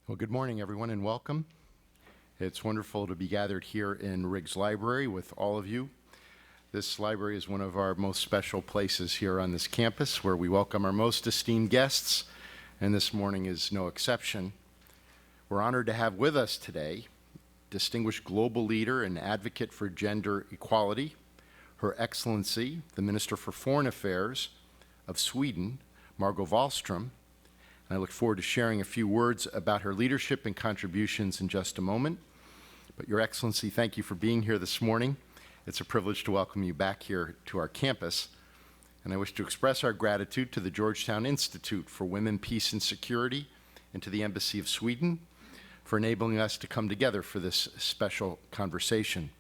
Well, good morning, everyone, and welcome. It's wonderful to be gathered here in Riggs Library with all of you. This library is one of our most special places here on this campus where we welcome our most esteemed guests, and this morning is no exception. We're honored to have with us today distinguished global leader and advocate for gender equality, Her Excellency, the Minister for Foreign Affairs of Sweden, Margot Wallström. I look forward to sharing a few words about her leadership and contributions in just a moment. But Your Excellency, thank you for being here this morning. It's a privilege to welcome you back here to our campus. And I wish to express our gratitude to the Georgetown Institute for Women, Peace, and Security and to the Embassy of Sweden for enabling us to come together for this special conversation.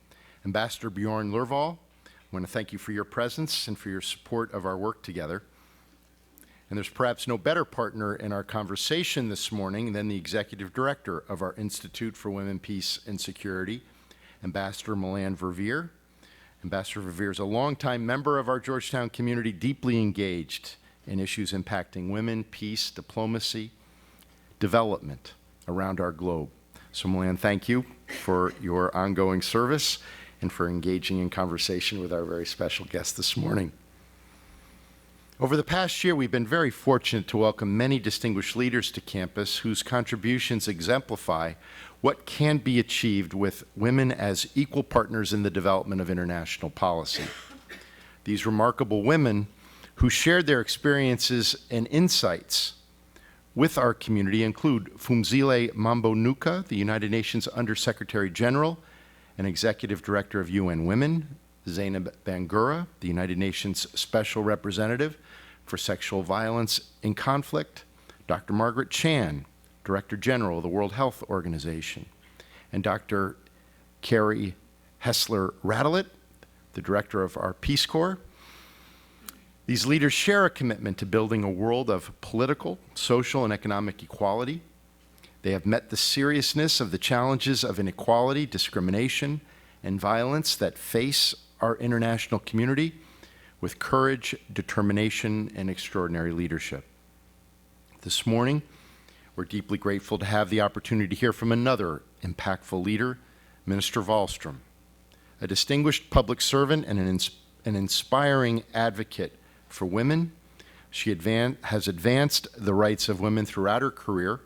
Ambassador Bjorn Lervall, I want to thank you for your presence and for your support of our work together. And there's perhaps no better partner in our conversation this morning than the Executive Director of our Institute for Women, Peace, and Security, Ambassador Milan Verveer. Ambassador Verveer is a longtime member of our Georgetown community, deeply engaged in issues impacting women, peace, diplomacy, development around our globe. So Milan, thank you for your ongoing service and for engaging in conversation with our very special guest this morning. Over the past year, we've been very fortunate to welcome many distinguished leaders to campus whose contributions exemplify what can be achieved with women as equal partners in the development of international policy. These remarkable women who shared their experiences and insights with our community include Phumzile Mlambo-Ngcuka, the United Nations Under-Secretary General and Executive Director of UN Women, Zeynep Bangura, the United Nations Special Representative for Sexual Violence in Conflict, Dr. Margaret Chan, Director General of the World Health Organization, and Dr. Carrie Hessler-Radelet, the Director of our Peace Corps. These leaders share a commitment to building a world of political, social, and economic equality. They have met the seriousness of the challenges of inequality, discrimination, and violence that face our international community with courage, determination, and extraordinary leadership. This morning, we're deeply grateful to have the opportunity to hear from another impactful leader, Minister Wallström, a distinguished public servant and an inspiring advocate for women. She has advanced the rights of women throughout her career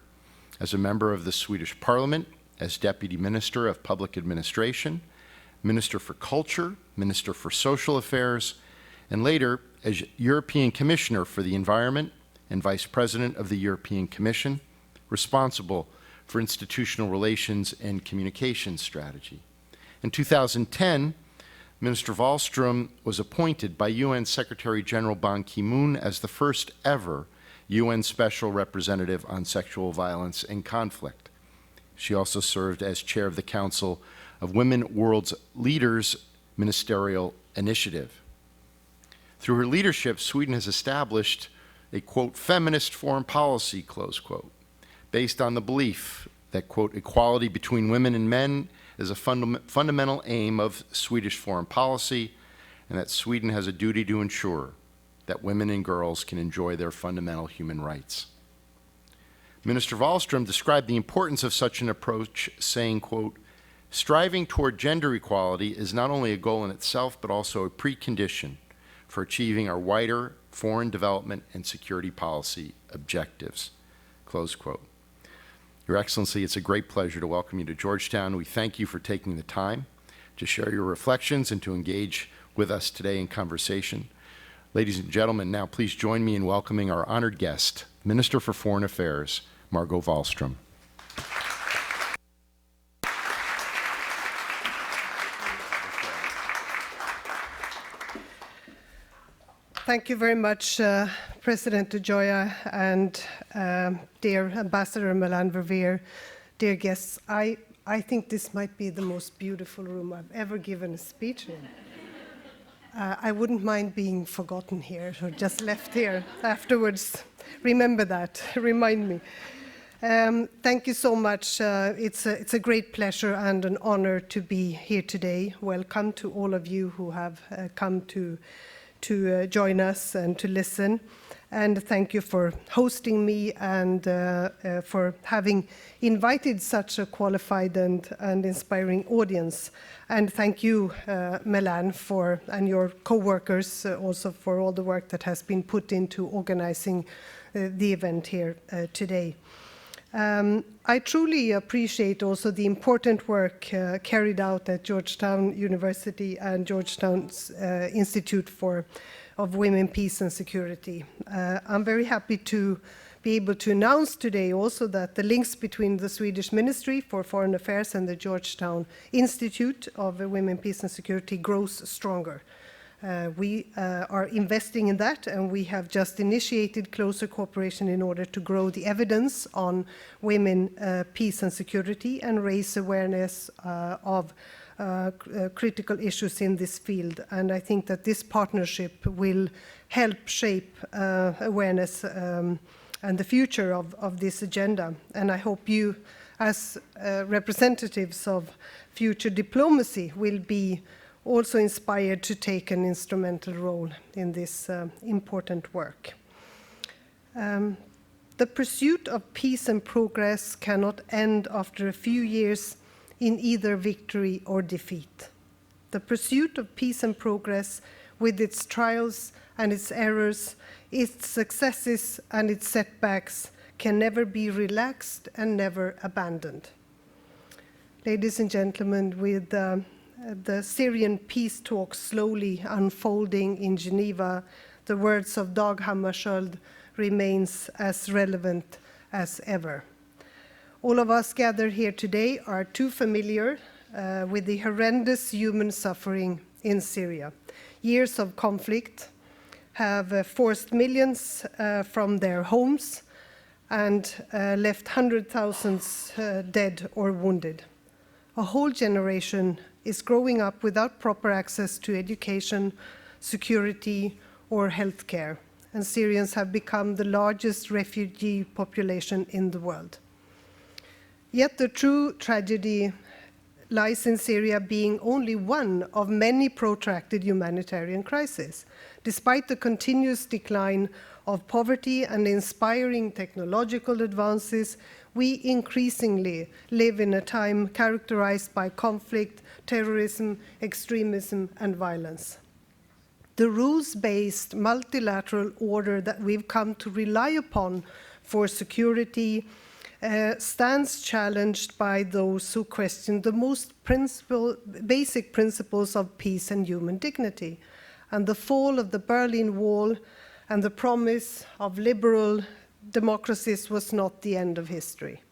as a member of the Swedish Parliament, as Deputy Minister of Public Administration, Minister for Culture, Minister for Social Affairs, and later as European Commissioner for the Environment and Vice President of the European Commission, responsible for institutional relations and communication strategy. In 2010, Minister Wallström was appointed by UN Secretary General Ban Ki-moon as the first ever UN Special Representative on Sexual Violence and Conflict. She also served as chair of the Council of Women World's Leaders Ministerial Initiative. Through her leadership, Sweden has established a, quote, feminist foreign policy, close quote, based on the belief that, quote, equality between women and men is a fundamental aim of Swedish foreign policy, and that Sweden has a duty to ensure that women and girls can enjoy their fundamental human rights. Minister Wallström described the importance of such an approach, saying, quote, striving toward gender equality is not only a goal in itself, but also a precondition for achieving our wider foreign development and security policy objectives, close quote. Your Excellency, it's a great pleasure to welcome you to Georgetown. We thank you for taking the time to share your reflections and to engage with us today in conversation. Ladies and gentlemen, now please join me in welcoming our honored guest, Minister for Foreign Affairs, Margot Wallström. Thank you very much, President Joya and dear Ambassador Milan Verveer, dear guests. I think this might be the most beautiful room I've ever given a speech in. I wouldn't mind being forgotten here or just left here afterwards. Remember that, remind me. Thank you so much. It's a great pleasure and an honor to be here today. Welcome to all of you who have come to join us and to listen. And thank you for hosting me and for having invited such a qualified and inspiring audience. And thank you, Melan, and your co-workers also for all the work that has been put into organizing the event here today. I truly appreciate also the important work carried out at Georgetown University and Georgetown's Institute of Women, Peace and Security. I'm very happy to be able to announce today also that the links between the Swedish Ministry for Foreign Affairs and the Georgetown Institute of Women, Peace and Security grows stronger. We are investing in that, and we have just initiated closer cooperation in order to grow the evidence on women, peace and security, and raise awareness of critical issues in this field. And I think that this partnership will help shape awareness and the future of this agenda. And I hope you, as representatives of future diplomacy, will be also inspired to take an instrumental role in this important work. The pursuit of peace and progress cannot end after a few years in either victory or defeat. The pursuit of peace and progress, with its trials and its errors, its successes and its setbacks, can never be relaxed and never abandoned. Ladies and gentlemen, with the Syrian peace talks slowly unfolding in Geneva, the words of Dag Hammarskjöld remains as relevant as ever. All of us gathered here today are too familiar with the horrendous human suffering in Syria. Years of conflict have forced millions from their homes and left hundreds of thousands dead or wounded. A whole generation is growing up without proper access to education, security, or health care, and Syrians have become the largest refugee population in the world. Yet the true tragedy lies in Syria being only one of many protracted humanitarian crises. Despite the continuous decline of poverty and inspiring technological advances, we increasingly live in a time characterized by conflict, terrorism, extremism, and violence. The rules-based multilateral order that we've come to rely upon for security stands challenged by those who question the most basic principles of peace and human dignity. And the fall of the Berlin Wall and the promise of liberal democracies was not the end of history.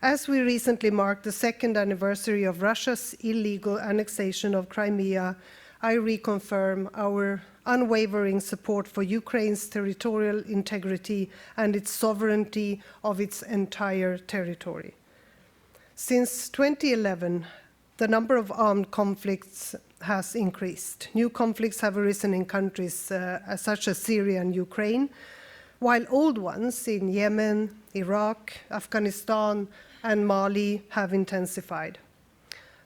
As we recently marked the second anniversary of Russia's illegal annexation of Crimea, I reconfirm our unwavering support for Ukraine's territorial integrity and its sovereignty of its entire territory. Since 2011, the number of armed conflicts has increased. New conflicts have arisen in countries such as Syria and Ukraine, while old ones in Yemen, Iraq, Afghanistan, and Mali have intensified.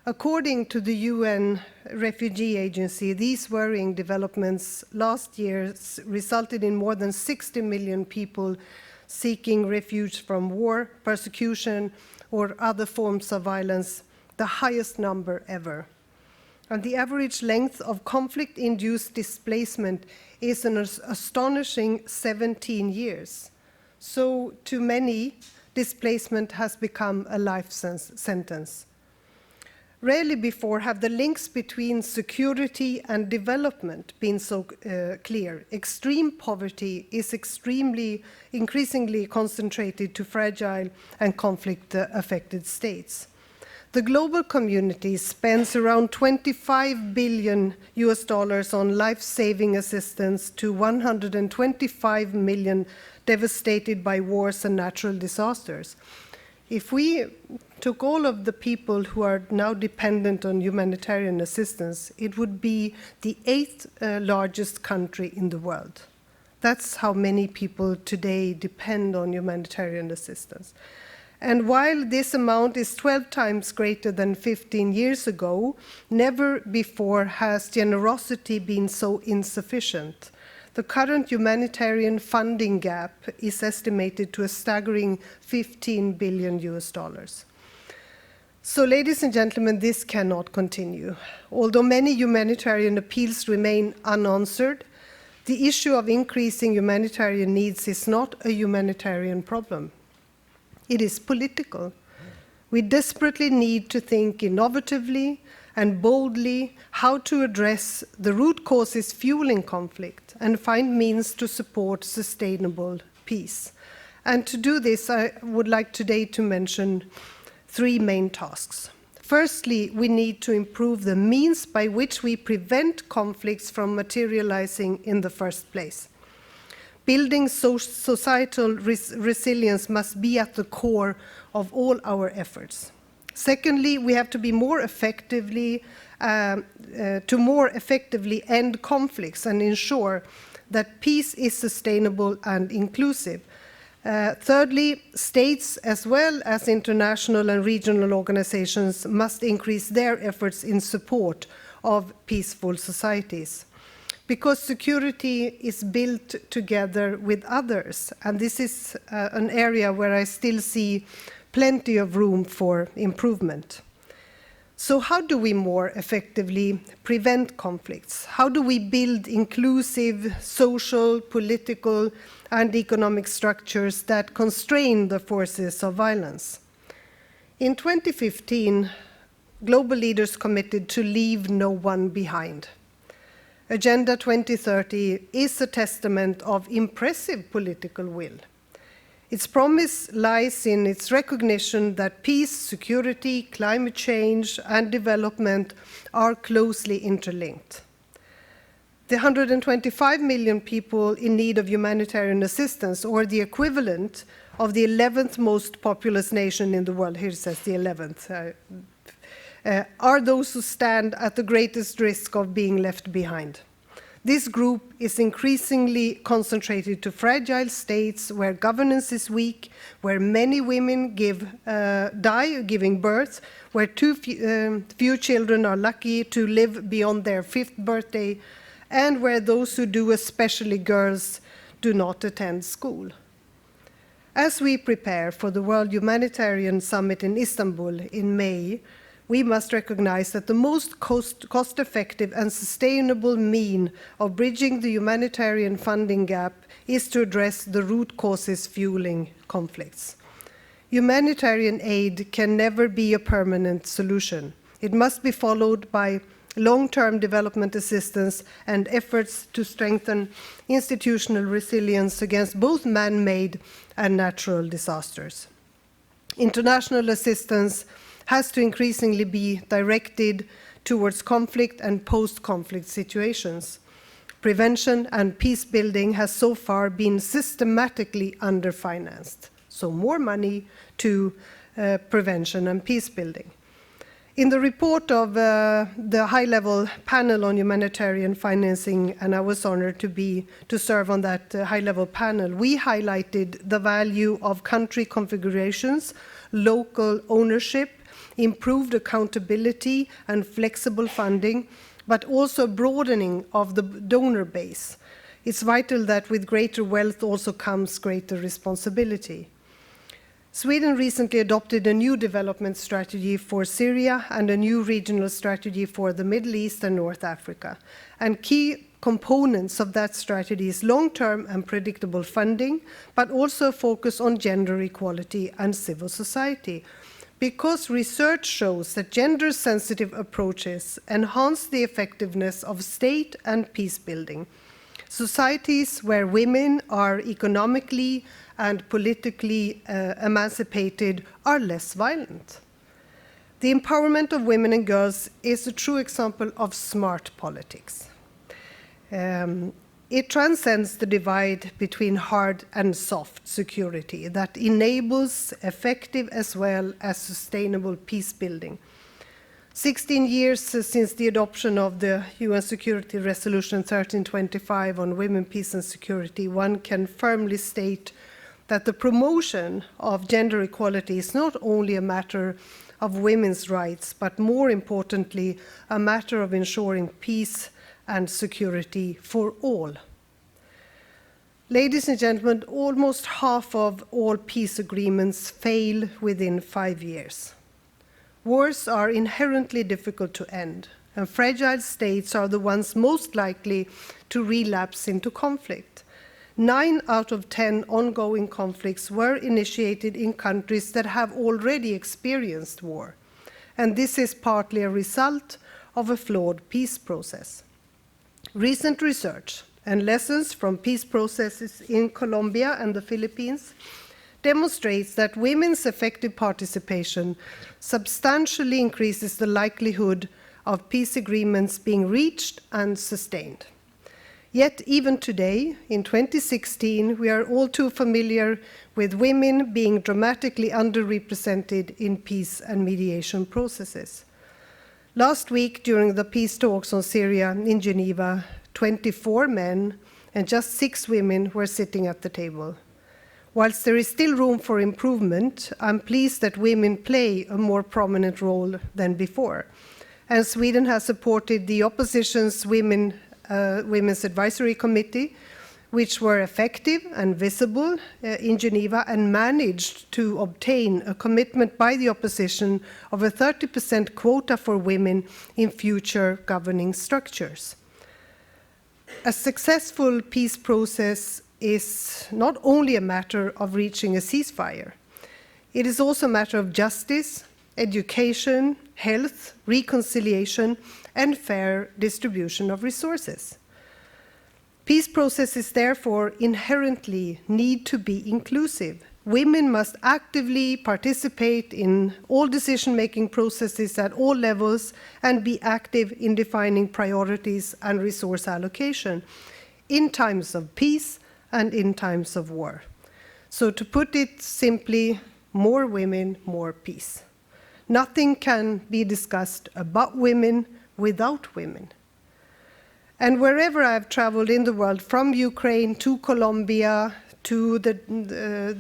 According to the UN Refugee Agency, these worrying developments last year resulted in more than 60 million people seeking refuge from war, persecution, or other forms of violence, the highest number ever. And the average length of conflict-induced displacement is an astonishing 17 years. So, to many, displacement has become a life sentence. Rarely before have the links between security and development been so clear. Extreme poverty is increasingly concentrated to fragile and conflict-affected states. The global community spends around $25 billion on life-saving assistance to 125 million devastated by wars and natural disasters. If we took all of the people who are now dependent on humanitarian assistance, it would be the 8th largest country in the world. That's how many people today depend on humanitarian assistance. And while this amount is 12 times greater than 15 years ago, never before has generosity been so insufficient. the current humanitarian funding gap is estimated to a staggering $15 billion. So, ladies and gentlemen, this cannot continue. Although many humanitarian appeals remain unanswered, the issue of increasing humanitarian needs is not a humanitarian problem. It is political. We desperately need to think innovatively and boldly how to address the root causes fueling conflict and find means to support sustainable peace. And to do this, I would like today to mention three main tasks. Firstly, we need to improve the means by which we prevent conflicts from materializing in the first place. Building societal resilience must be at the core of all our efforts. Secondly, we have to be more effectively end conflicts and ensure that peace is sustainable and inclusive. Thirdly, states as well as international and regional organizations must increase their efforts in support of peaceful societies. Because security is built together with others, and this is an area where I still see plenty of room for improvement. So how do we more effectively prevent conflicts? How do we build inclusive social, political, and economic structures that constrain the forces of violence? In 2015, global leaders committed to leave no one behind. Agenda 2030 is a testament of impressive political will. Its promise lies in its recognition that peace, security, climate change, and development are closely interlinked. The 125 million people in need of humanitarian assistance, or the equivalent of the 11th most populous nation in the world, here it says the 11th, are those who stand at the greatest risk of being left behind. This group is increasingly concentrated to fragile states where governance is weak, where many women die giving birth, where too few children are lucky to live beyond their 5th birthday, and where those who do, especially girls, do not attend school. As we prepare for the World Humanitarian Summit in Istanbul in May, we must recognize that the most cost-effective and sustainable mean of bridging the humanitarian funding gap is to address the root causes fueling conflicts. Humanitarian aid can never be a permanent solution. It must be followed by long-term development assistance and efforts to strengthen institutional resilience against both man-made and natural disasters. International assistance has to increasingly be directed towards conflict and post-conflict situations. Prevention and peace building has so far been systematically underfinanced. So more money to prevention and peace building. In the report of the high-level panel on humanitarian financing, and I was honored to serve on that high-level panel, we highlighted the value of country configurations, local ownership, improved accountability and flexible funding, but also broadening of the donor base. It's vital that with greater wealth also comes greater responsibility. Sweden recently adopted a new development strategy for Syria and a new regional strategy for the Middle East and North Africa. And key components of that strategy is long-term and predictable funding, but also a focus on gender equality and civil society. Because research shows that gender-sensitive approaches enhance the effectiveness of state and peace building. Societies where women are economically and politically emancipated are less violent. The empowerment of women and girls is a true example of smart politics. It transcends the divide between hard and soft security that enables effective as well as sustainable peace building. 16 years since the adoption of the UN Security Resolution 1325 on women, peace and security, one can firmly state that the promotion of gender equality is not only a matter of women's rights, but more importantly, a matter of ensuring peace and security for all. Ladies and gentlemen, almost half of all peace agreements fail within 5 years. Wars are inherently difficult to end, and fragile states are the ones most likely to relapse into conflict. 9 out of 10 ongoing conflicts were initiated in countries that have already experienced war, and this is partly a result of a flawed peace process. Recent research and lessons from peace processes in Colombia and the Philippines demonstrates that women's effective participation substantially increases the likelihood of peace agreements being reached and sustained. Yet even today, in 2016, we are all too familiar with women being dramatically underrepresented in peace and mediation processes. Last week, during the peace talks on Syria in Geneva, 24 men and just 6 women were sitting at the table. Whilst there is still room for improvement, I'm pleased that women play a more prominent role than before. And Sweden has supported the opposition's Women's Advisory Committee, which were effective and visible in Geneva and managed to obtain a commitment by the opposition of a 30% quota for women in future governing structures. A successful peace process is not only a matter of reaching a ceasefire, it is also a matter of justice, education, health, reconciliation, and fair distribution of resources. Peace processes, therefore, inherently need to be inclusive. Women must actively participate in all decision-making processes at all levels and be active in defining priorities and resource allocation in times of peace and in times of war. So to put it simply, more women, more peace. Nothing can be discussed about women without women. And wherever I've traveled in the world, from Ukraine to Colombia to the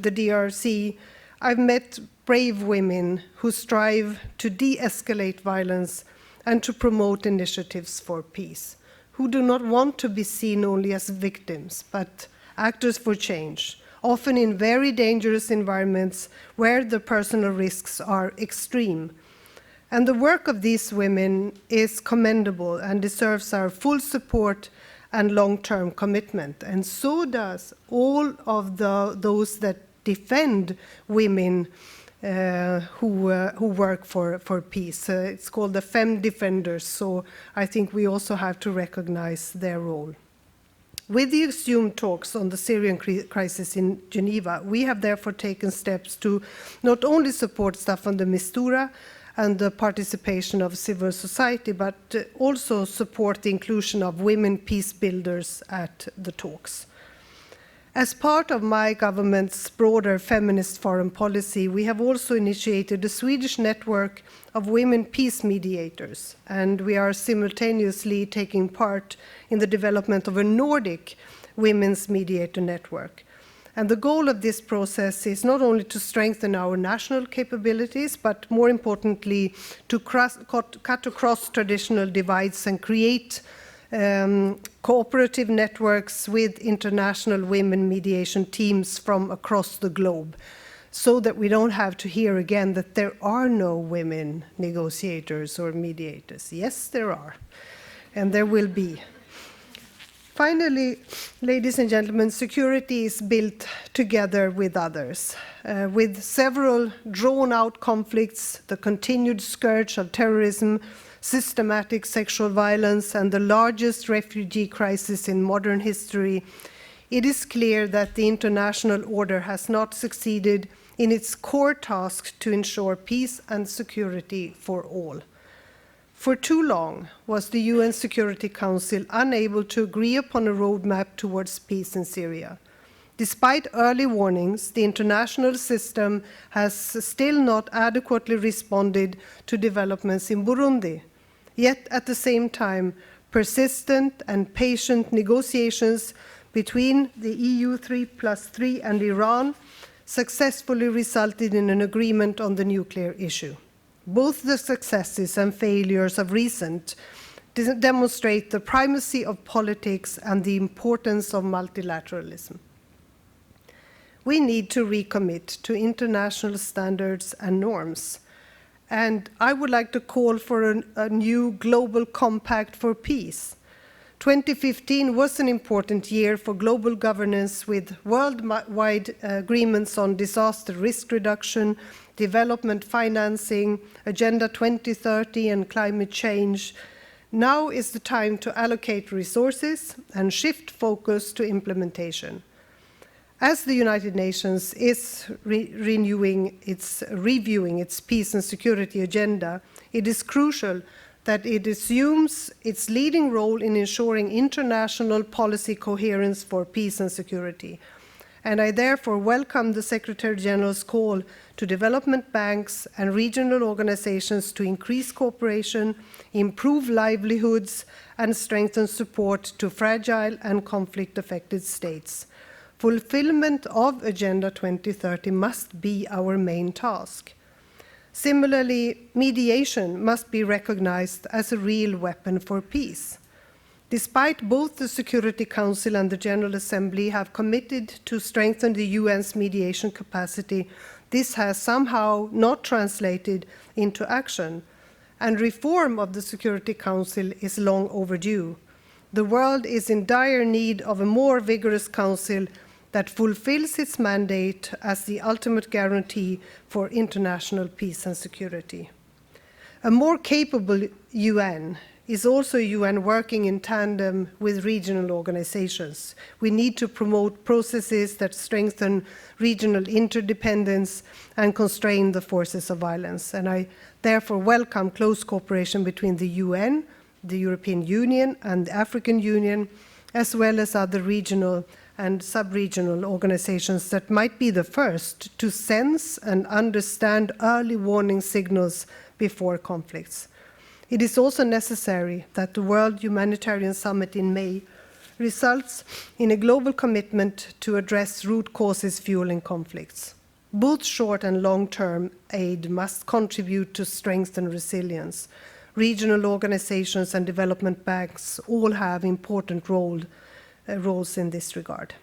DRC, I've met brave women who strive to de-escalate violence and to promote initiatives for peace, who do not want to be seen only as victims, but actors for change, often in very dangerous environments where the personal risks are extreme. And the work of these women is commendable and deserves our full support and long-term commitment. And so does all of those that defend women who work for peace. It's called the Femme Defenders, so I think we also have to recognize their role. With the assumed talks on the Syrian crisis in Geneva, we have therefore taken steps to not only support Staffan de Mistura and the participation of civil society, but also support the inclusion of women peace builders at the talks. As part of my government's broader feminist foreign policy, we have also initiated a Swedish network of women peace mediators, and we are simultaneously taking part in the development of a Nordic women's mediator network. And the goal of this process is not only to strengthen our national capabilities, but more importantly, to cut across traditional divides and create cooperative networks with international women mediation teams from across the globe, so that we don't have to hear again that there are no women negotiators or mediators. Yes, there are, and there will be. Finally, ladies and gentlemen, security is built together with others. With several drawn-out conflicts, the continued scourge of terrorism, systematic sexual violence, and the largest refugee crisis in modern history, it is clear that the international order has not succeeded in its core task to ensure peace and security for all. For too long was the UN Security Council unable to agree upon a roadmap towards peace in Syria. Despite early warnings, the international system has still not adequately responded to developments in Burundi. Yet at the same time, persistent and patient negotiations between the EU 3+3 and Iran successfully resulted in an agreement on the nuclear issue. Both the successes and failures of recent demonstrate the primacy of politics and the importance of multilateralism. we need to recommit to international standards and norms. And I would like to call for a new global compact for peace. 2015 was an important year for global governance with worldwide agreements on disaster risk reduction, development financing, Agenda 2030 and climate change. Now is the time to allocate resources and shift focus to implementation. As the United Nations is reviewing its peace and security agenda, it is crucial that it assumes its leading role in ensuring international policy coherence for peace and security. And I therefore welcome the Secretary General's call to development banks and regional organizations to increase cooperation, improve livelihoods, and strengthen support to fragile and conflict-affected states. Fulfillment of Agenda 2030 must be our main task. Similarly, mediation must be recognized as a real weapon for peace. Despite both the Security Council and the General Assembly have committed to strengthen the UN's mediation capacity, this has somehow not translated into action, and reform of the Security Council is long overdue. The world is in dire need of a more vigorous council that fulfills its mandate as the ultimate guarantee for international peace and security. A more capable UN is also a UN working in tandem with regional organizations. We need to promote processes that strengthen regional interdependence and constrain the forces of violence. And I therefore welcome close cooperation between the UN, the European Union, and the African Union, as well as other regional and sub-regional organizations that might be the first to sense and understand early warning signals before conflicts. It is also necessary that the World Humanitarian Summit in May results in a global commitment to address root causes fueling conflicts. Both short and long-term aid must contribute to strengthen resilience. Regional organizations and development banks all have important roles in this regard.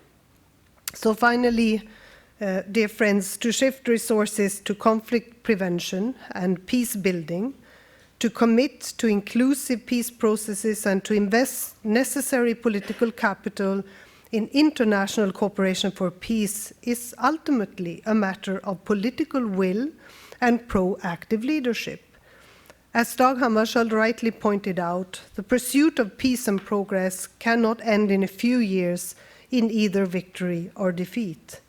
So finally, dear friends, to shift resources to conflict prevention and peace building, to commit to inclusive peace processes and to invest necessary political capital in international cooperation for peace is ultimately a matter of political will and proactive leadership. As Dag Hammarskjöld rightly pointed out, the pursuit of peace and progress cannot end in a few years in either victory or defeat.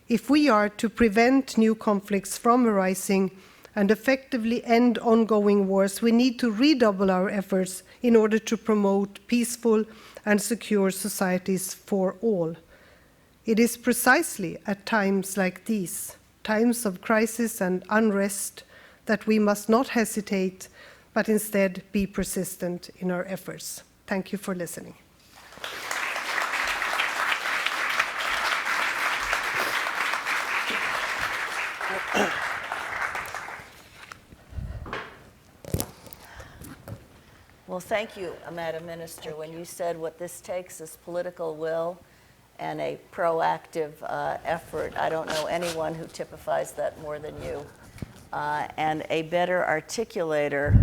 If we are to prevent new conflicts from arising and effectively end ongoing wars, we need to redouble our efforts in order to promote peaceful and secure societies for all. It is precisely at times like these, times of crisis and unrest, that we must not hesitate, but instead be persistent in our efforts. Thank you for listening. Well, thank you, Madam Minister. When you said what this takes is political will and a proactive effort, I don't know anyone who typifies that more than you. And a better articulator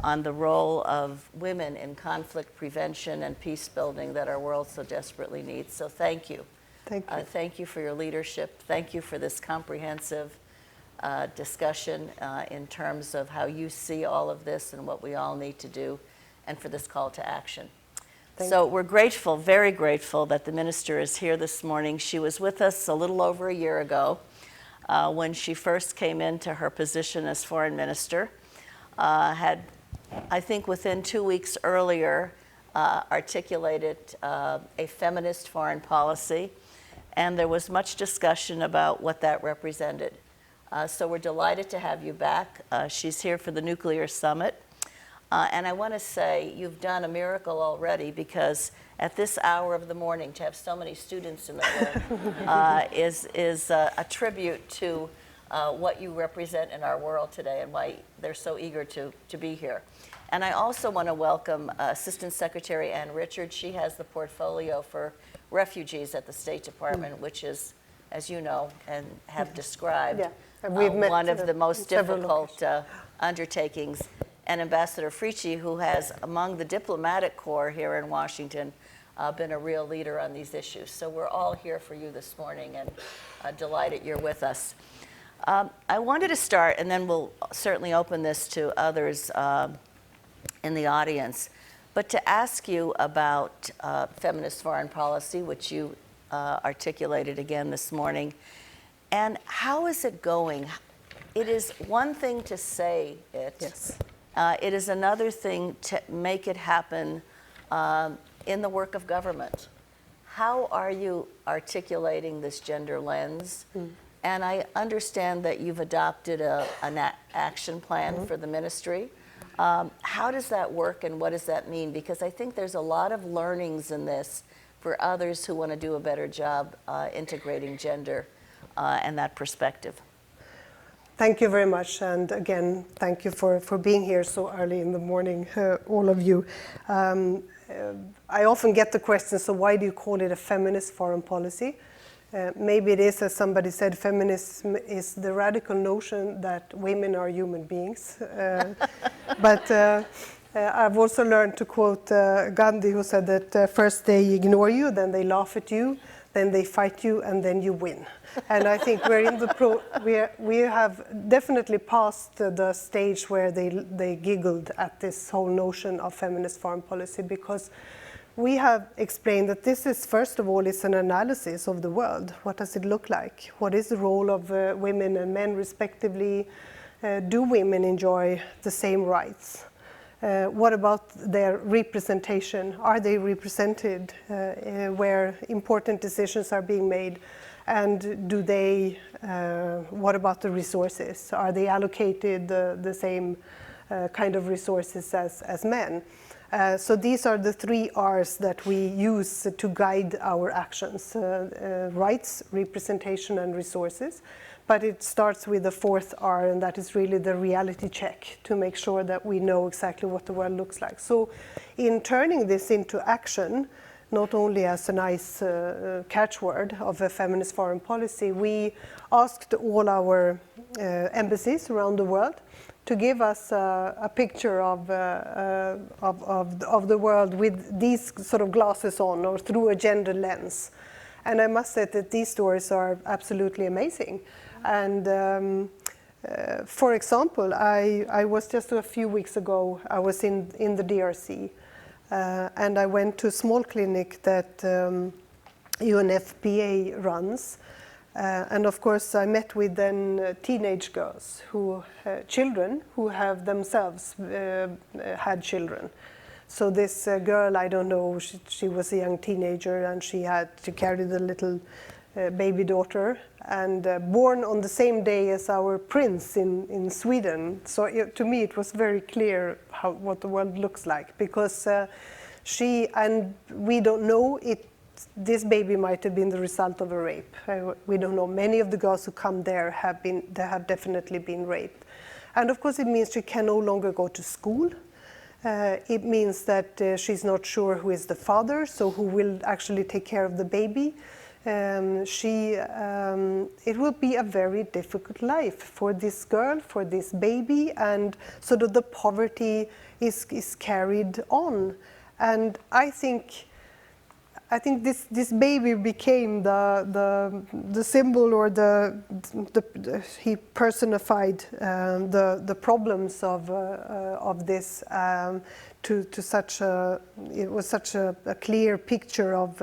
on the role of women in conflict prevention and peace building that our world so desperately needs. So thank you. Thank you. Thank you for your leadership. Thank you for this comprehensive discussion in terms of how you see all of this and what we all need to do, and for this call to action. So we're grateful, very grateful, that the minister is here this morning. She was with us a little over a year ago when she first came into her position as foreign minister. Had, I think within 2 weeks earlier, articulated a feminist foreign policy, and there was much discussion about what that represented. So we're delighted to have you back. She's here for the Nuclear Summit. And I want to say you've done a miracle already, because at this hour of the morning to have so many students in the room is a tribute to what you represent in our world today and why they're so eager to be here. And I also want to welcome Assistant Secretary Ann Richards. She has the portfolio for refugees at the State Department, which is as you know and have described, Yeah, and we've met one of the most several difficult undertakings. And Ambassador Frici, who has, among the diplomatic corps here in Washington, been a real leader on these issues. So we're all here for you this morning, and delighted you're with us. I wanted to start, and then we'll certainly open this to others in the audience, but to ask you about feminist foreign policy, which you articulated again this morning, and how is it going? It is one thing to say it. Yes. It is another thing to make it happen in the work of government. How are you articulating this gender lens? And I understand that you've adopted an action plan for the ministry. How does that work and what does that mean? Because I think there's a lot of learnings in this for others who want to do a better job integrating gender and that perspective. Thank you very much, and again, thank you for being here so early in the morning, all of you. I often get the question, so why do you call it a feminist foreign policy? Maybe it is, as somebody said, feminism is the radical notion that women are human beings. But I've also learned to quote Gandhi, who said that first they ignore you, then they laugh at you, then they fight you, and then you win. And I think we're in the we have definitely passed the stage where they giggled at this whole notion of feminist foreign policy, because we have explained that this is, first of all, it's an analysis of the world. What does it look like? What is the role of women and men respectively? Do women enjoy the same rights? What about their representation? Are they represented where important decisions are being made? And do they, what about the resources? Are they allocated the same kind of resources as men? So these are the 3 R's that we use to guide our actions, rights, representation, and resources. But it starts with the 4th R, and that is really the reality check to make sure that we know exactly what the world looks like. So in turning this into action, not only as a nice catchword of a feminist foreign policy, we asked all our embassies around the world to give us a picture of the world with these sort of glasses on, or through a gender lens. And I must say that these stories are absolutely amazing. And for example, I was just a few weeks ago, I was in the DRC, and I went to a small clinic that UNFPA runs. And of course, I met with then teenage girls, children who have themselves had children. So this girl, I don't know, she was a young teenager, and she carried a little baby daughter, and born on the same day as our prince in Sweden. So to me, it was very clear what the world looks like, because we don't know this baby might have been the result of a rape. We don't know. Many of the girls who come there have definitely been raped. And of course, it means she can no longer go to school. It means that she's not sure who is the father, so who will actually take care of the baby. It will be a very difficult life for this girl, for this baby, and sort of the poverty is carried on. And I think this baby became the symbol, or he personified the problems of this to such a, it was such a clear picture of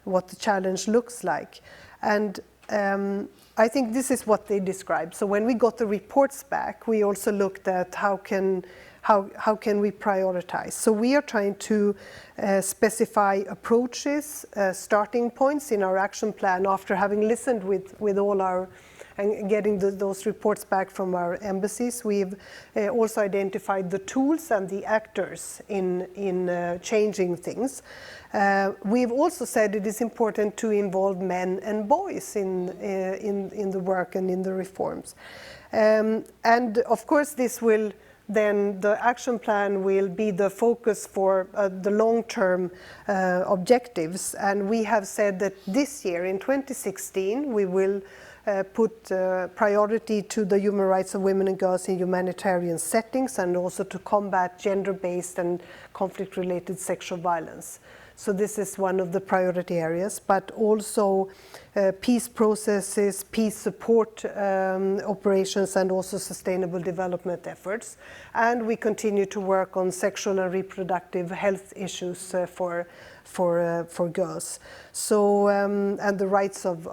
what the challenge looks like. And I think this is what they described. So when we got the reports back, we also looked at how can we prioritize. So we are trying to specify approaches, starting points in our action plan after having listened with all our, and getting those reports back from our embassies. We've also identified the tools and the actors in changing things. We've also said it is important to involve men and boys in the work and in the reforms. And of course this will then the action plan will be the focus for the long-term objectives. And we have said that this year, in 2016, we will put priority to the human rights of women and girls in humanitarian settings, and also to combat gender-based and conflict-related sexual violence. So this is one of the priority areas, but also peace processes, peace support operations, and also sustainable development efforts. And we continue to work on sexual and reproductive health issues for girls. So, and the rights of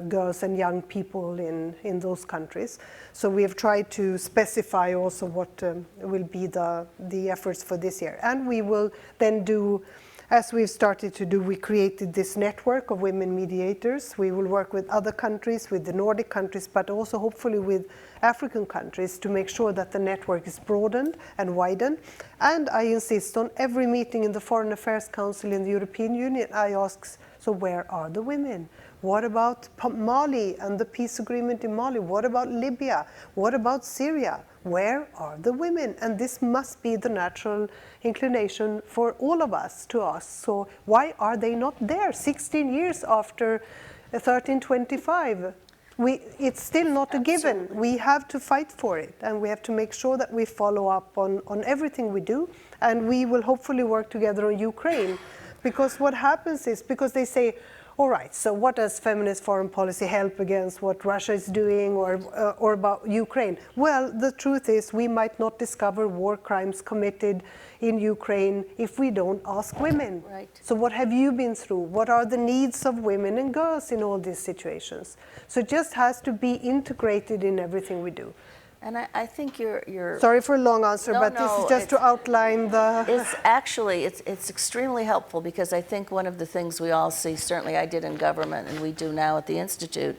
girls and young people in those countries. So we have tried to specify also what will be the efforts for this year. And we will then do, as we've started to do, we created this network of women mediators. We will work with other countries, with the Nordic countries, but also hopefully with African countries, to make sure that the network is broadened and widened. And I insist on every meeting in the Foreign Affairs Council in the European Union, I ask, so where are the women? What about Mali and the peace agreement in Mali? What about Libya? What about Syria? Where are the women? And this must be the natural inclination for all of us to ask. So why are they not there 16 years after 1325? It's still not a given. We have to fight for it, and we have to make sure that we follow up on everything we do, and we will hopefully work together on Ukraine. Because what happens is, because they say, all right, so what does feminist foreign policy help against what Russia is doing, or about Ukraine? Well, the truth is we might not discover war crimes committed in Ukraine if we don't ask women. Right. So what have you been through? What are the needs of women and girls in all these situations? So it just has to be integrated in everything we do. And I think you're Sorry for a long answer, No, but this no, is just to outline the... It's actually, it's extremely helpful, because I think one of the things we all see, certainly I did in government and we do now at the Institute,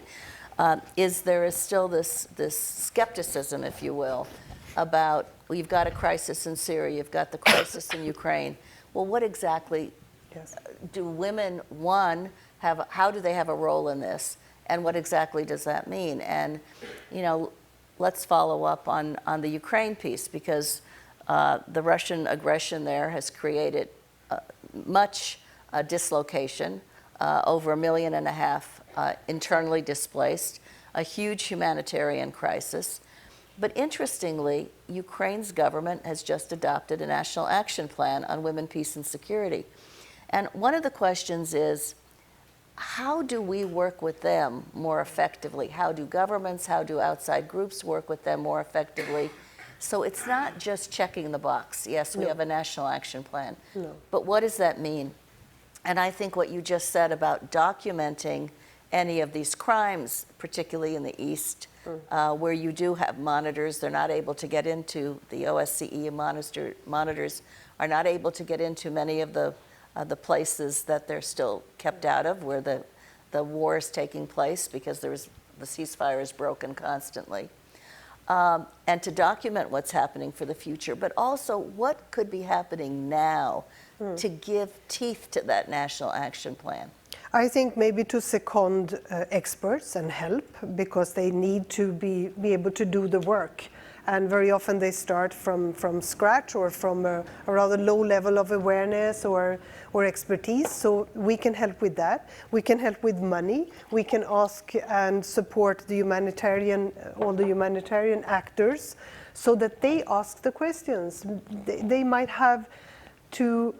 is there is still this skepticism, if you will, about, well, you've got a crisis in Syria, you've got the crisis in Ukraine. Well, what exactly do women, one, how do they have a role in this? And what exactly does that mean? And, you know, let's follow up on the Ukraine piece, because the Russian aggression there has created much dislocation, over 1.5 million internally displaced, a huge humanitarian crisis. But interestingly, Ukraine's government has just adopted a national action plan on women, peace, and security. And one of the questions is, how do we work with them more effectively? How do governments, how do outside groups work with them more effectively? So it's not just checking the box. Yes, we have a national action plan. No. But what does that mean? And I think what you just said about documenting any of these crimes, particularly in the East, where you do have monitors, they're not able to get into, the OSCE monitors are not able to get into many of the places that they're still kept out of, where the war is taking place, because the ceasefire is broken constantly. And to document what's happening for the future, but also what could be happening now to give teeth to that national action plan. I think maybe to second experts and help, because they need to be able to do the work. And very often they start from scratch, or from a rather low level of awareness or expertise. So we can help with that. We can help with money. We can ask and support the all the humanitarian actors, so that they ask the questions. They might have to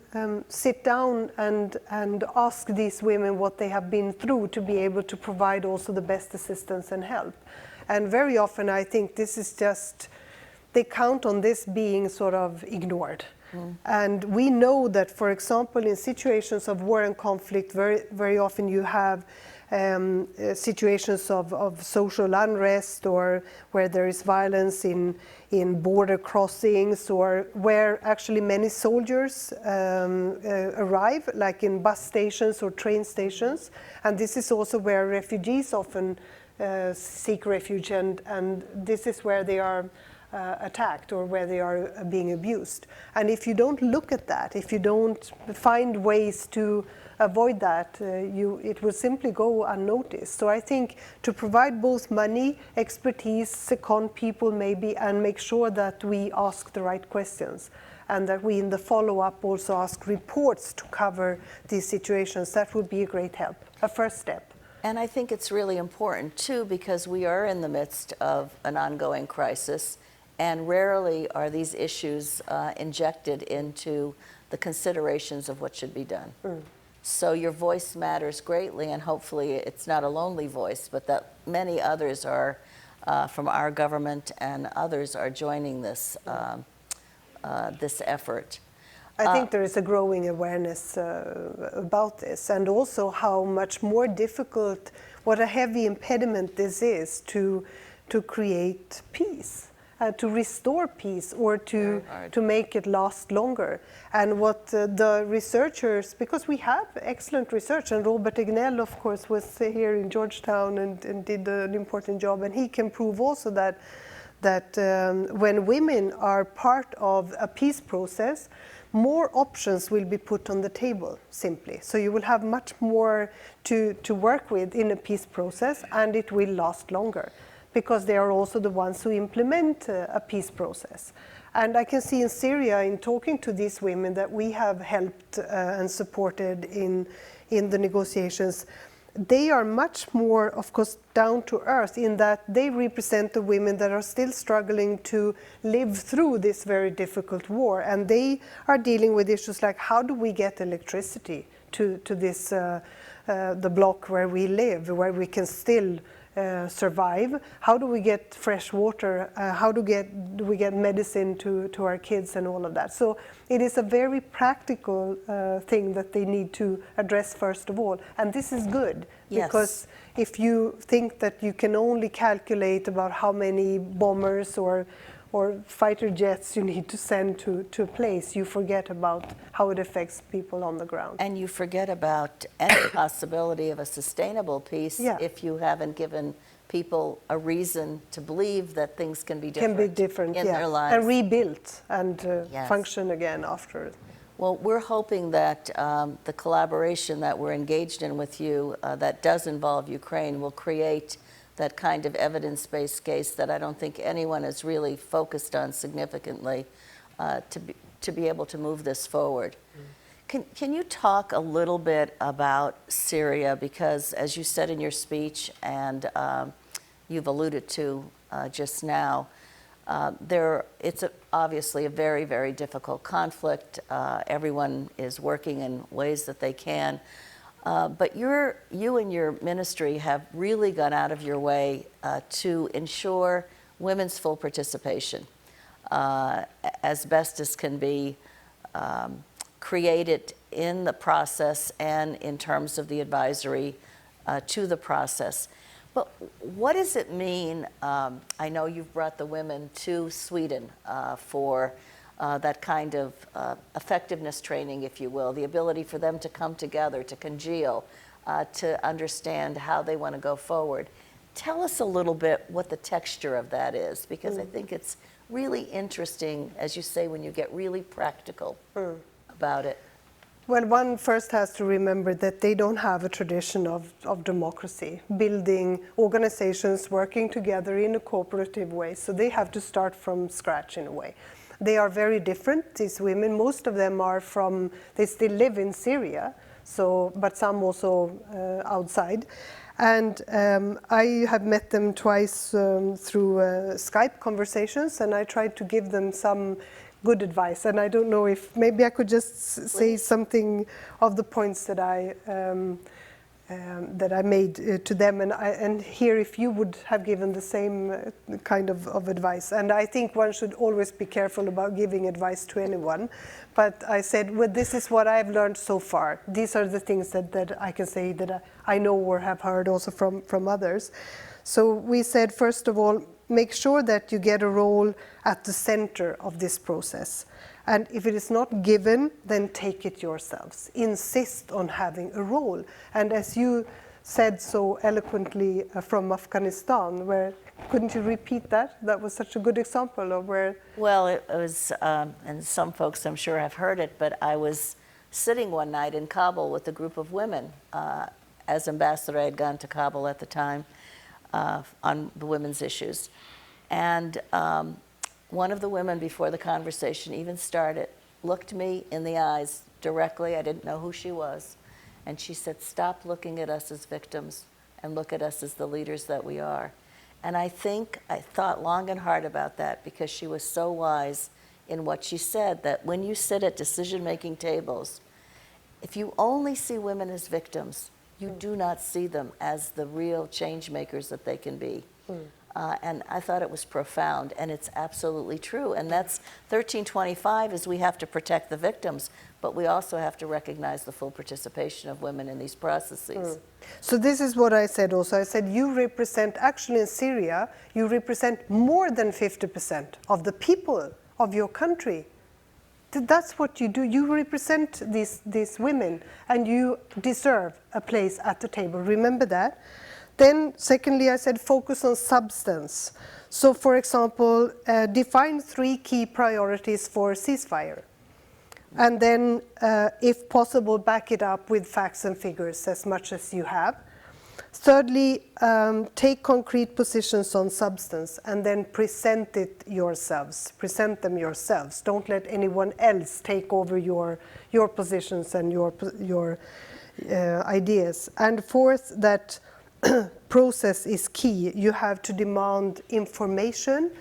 sit down and ask these women what they have been through, to be able to provide also the best assistance and help. And very often I think this is just, they count on this being sort of ignored. And we know that, for example, in situations of war and conflict, very often you have situations of social unrest, or where there is violence in border crossings, or where actually many soldiers arrive, like in bus stations or train stations. And this is also where refugees often seek refuge, and this is where they are attacked or where they are being abused. And if you don't look at that, if you don't find ways to avoid that, it will simply go unnoticed. So I think to provide both money, expertise, second people maybe, and make sure that we ask the right questions, and that we in the follow-up also ask reports to cover these situations, that would be a great help, a first step. And I think it's really important too, because we are in the midst of an ongoing crisis, and rarely are these issues injected into the considerations of what should be done. So your voice matters greatly, and hopefully it's not a lonely voice, but that many others are, from our government and others, are joining this, this effort. I think there is a growing awareness about this, and also how much more difficult, what a heavy impediment this is to create peace. To restore peace, or to make it last longer. And what the researchers, because we have excellent research, and Robert Egnell, of course, was here in Georgetown and did an important job, and he can prove also that when women are part of a peace process, more options will be put on the table, simply. So you will have much more to work with in a peace process, and it will last longer, because they are also the ones who implement a peace process. And I can see in Syria, in talking to these women that we have helped and supported in the negotiations, they are much more, of course, down to earth, in that they represent the women that are still struggling to live through this very difficult war. And they are dealing with issues like, how do we get electricity to this, the block where we live, where we can still survive? How do we get fresh water? How do we get medicine to our kids and all of that? So it is a very practical thing that they need to address first of all. And this is good, because if you think that you can only calculate about how many bombers or fighter jets you need to send to a place, you forget about how it affects people on the ground. And you forget about any possibility of a sustainable peace if you haven't given people a reason to believe that things can be different, in their lives. And rebuilt and function again after. Well, we're hoping that the collaboration that we're engaged in with you that does involve Ukraine will create that kind of evidence-based case that I don't think anyone has really focused on significantly to be able to move this forward. Can you talk a little bit about Syria? Because as you said in your speech, and you've alluded to just now, it's obviously a very, very difficult conflict. Everyone is working in ways that they can. But you and your ministry have really gone out of your way to ensure women's full participation as best as can be created in the process and in terms of the advisory to the process. But what does it mean? I know you've brought the women to Sweden for that kind of effectiveness training, if you will, the ability for them to come together, to congeal, to understand how they want to go forward. Tell us a little bit what the texture of that is, because I think it's really interesting, as you say, when you get really practical about it. Well, one first has to remember that they don't have a tradition of democracy, building organizations, working together in a cooperative way. So they have to start from scratch in a way. They are very different, these women. Most of them are they still live in Syria, but some also outside. And I have met them twice through Skype conversations, and I tried to give them some good advice. And I don't know if maybe I could just say something of the points that I made to them, and hear if you would have given the same kind of advice. And I think one should always be careful about giving advice to anyone. But I said, well, this is what I've learned so far. These are the things that I can say that I know or have heard also from others. So we said, first of all, make sure that you get a role at the center of this process. And if it is not given, then take it yourselves. Insist on having a role. And as you said so eloquently from Afghanistan, where Couldn't you repeat that? That was such a good example of where... Well, it was, and some folks I'm sure have heard it, but I was sitting one night in Kabul with a group of women. As ambassador, I had gone to Kabul at the time on the women's issues. And one of the women before the conversation even started looked me in the eyes directly. I didn't know who she was. And she said, "Stop looking at us as victims and look at us as the leaders that we are." And I thought long and hard about that, because she was so wise in what she said, that when you sit at decision-making tables, if you only see women as victims, you do not see them as the real change makers that they can be. And I thought it was profound, and it's absolutely true. And that's 1325 is we have to protect the victims, but we also have to recognize the full participation of women in these processes. So this is what I said also. I said you represent, actually in Syria, you represent more than 50% of the people of your country. That's what you do. You represent these women, and you deserve a place at the table. Remember that. Then, secondly, I said focus on substance. So, for example, define 3 key priorities for ceasefire. And then, if possible, back it up with facts and figures as much as you have. Thirdly, take concrete positions on substance and then present it yourselves. Present them yourselves. Don't let anyone else take over your positions and your ideas. And fourth, that process is key. You have to demand information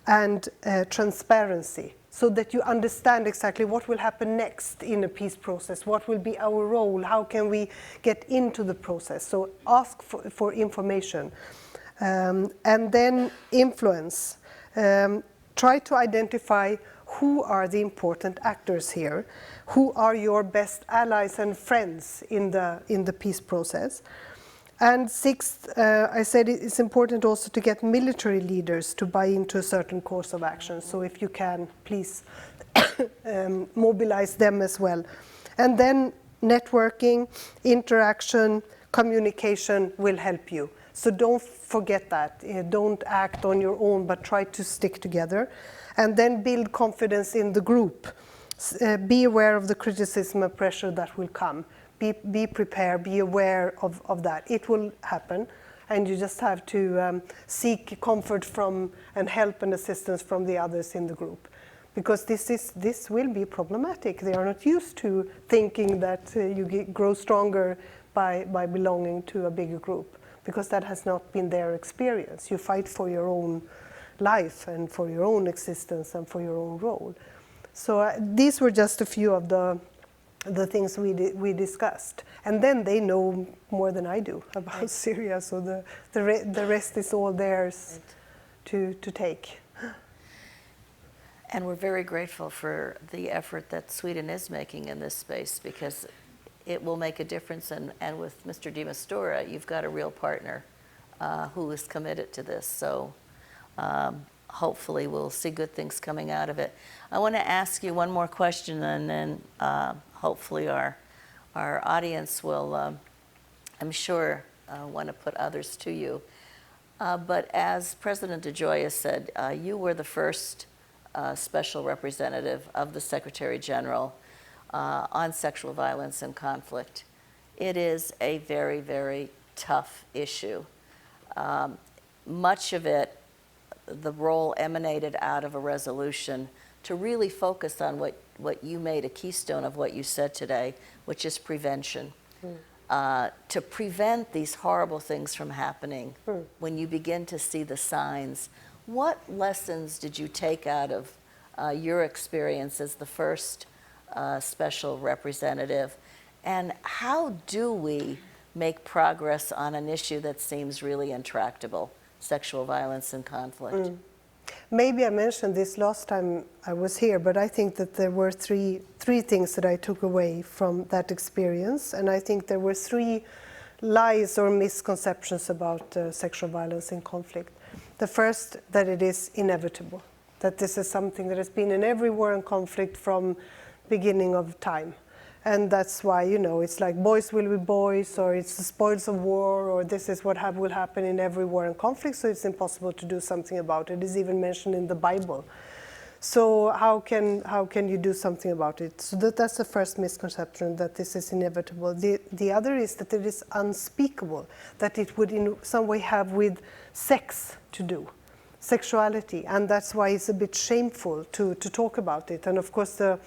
and transparency, so that you understand exactly what will happen next in a peace process, what will be our role, how can we get into the process. So ask for information. And then influence. Try to identify who are the important actors here, who are your best allies and friends in the peace process. And sixth, I said it's important also to get military leaders to buy into a certain course of action. So if you can, please mobilize them as well. And then networking, interaction, communication will help you. So don't forget that. Don't act on your own, but try to stick together. And then build confidence in the group. Be aware of the criticism and pressure that will come. Be prepared, be aware of that. It will happen, and you just have to seek comfort from and help and assistance from the others in the group. Because this will be problematic. They are not used to thinking that you grow stronger by belonging to a bigger group, because that has not been their experience. You fight for your own life and for your own existence and for your own role. So these were just a few of the things we discussed. And then they know more than I do about Syria, so the rest is all theirs to take. And we're very grateful for the effort that Sweden is making in this space, because it will make a difference. And with Mr. de Mistura, you've got a real partner who is committed to this. So hopefully we'll see good things coming out of it. I want to ask you one more question, and then hopefully our audience will, I'm sure, want to put others to you. But as President DeGioia said, you were the first special representative of the Secretary General on sexual violence and conflict. It is a very, very tough issue. Much of it, the role emanated out of a resolution to really focus on what you made a keystone of what you said today, which is prevention. To prevent these horrible things from happening when you begin to see the signs. What lessons did you take out of your experience as the first special representative? And how do we make progress on an issue that seems really intractable, sexual violence and conflict? Maybe I mentioned this last time I was here, but I think that there were three things that I took away from that experience. And I think there were 3 lies or misconceptions about sexual violence and conflict. The first, that it is inevitable, that this is something that has been in every war and conflict from beginning of time. And that's why, it's like boys will be boys, or it's the spoils of war, or this is what will happen in every war and conflict, so it's impossible to do something about it. It is even mentioned in the Bible. So how can you do something about it? So that's the first misconception, that this is inevitable. The other is that it is unspeakable, that it would in some way have with sex to do, sexuality, and that's why it's a bit shameful to talk about it. And of course the